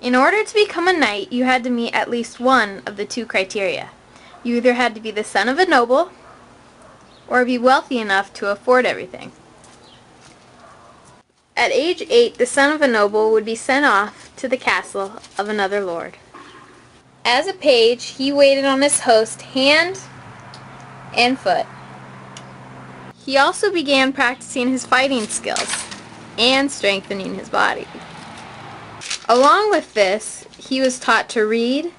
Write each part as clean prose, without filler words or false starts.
In order to become a knight, you had to meet at least one of the two criteria. You either had to be the son of a noble, or be wealthy enough to afford everything. At age 8, the son of a noble would be sent off to the castle of another lord. As a page, he waited on his host hand and foot. He also began practicing his fighting skills and strengthening his body. Along with this, he was taught to read,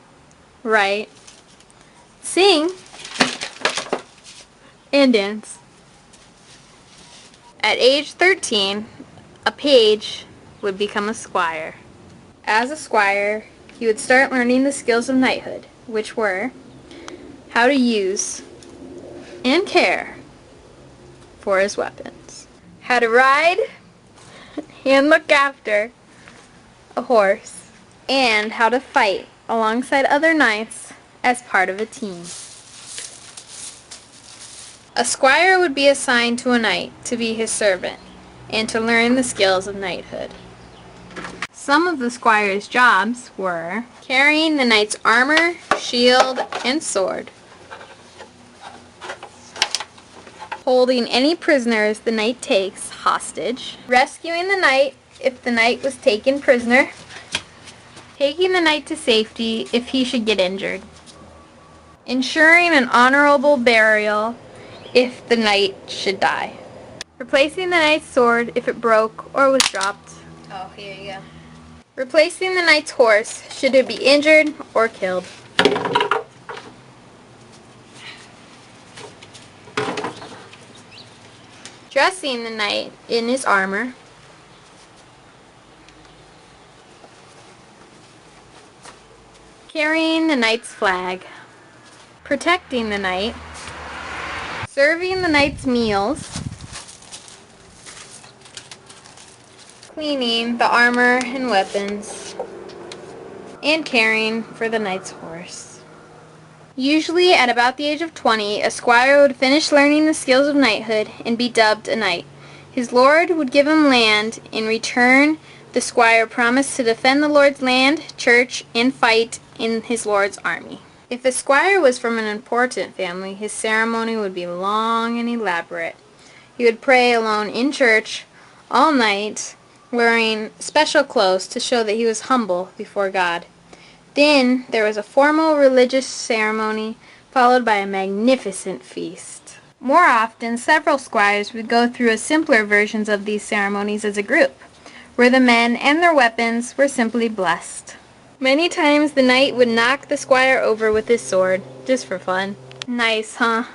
write, sing, and dance. At age 13, a page would become a squire. As a squire, he would start learning the skills of knighthood, which were how to use and care for his weapons, how to ride and look after a horse, and how to fight alongside other knights as part of a team. A squire would be assigned to a knight to be his servant and to learn the skills of knighthood. Some of the squire's jobs were carrying the knight's armor, shield, and sword, holding any prisoners the knight takes hostage, rescuing the knight if the knight was taken prisoner, taking the knight to safety if he should get injured, ensuring an honorable burial if the knight should die, replacing the knight's sword if it broke or was dropped. Oh, here you go. Replacing the knight's horse should it be injured or killed. Dressing the knight in his armor. Carrying the knight's flag. Protecting the knight. Serving the knight's meals. Cleaning the armor and weapons, and caring for the knight's horse. Usually at about the age of 20, a squire would finish learning the skills of knighthood and be dubbed a knight. His lord would give him land. In return, the squire promised to defend the lord's land, church, and fight in his lord's army. If the squire was from an important family, his ceremony would be long and elaborate. He would pray alone in church all night, wearing special clothes to show that he was humble before God. Then there was a formal religious ceremony followed by a magnificent feast. More often, several squires would go through simpler versions of these ceremonies as a group, where the men and their weapons were simply blessed. Many times the knight would knock the squire over with his sword, just for fun. Nice, huh?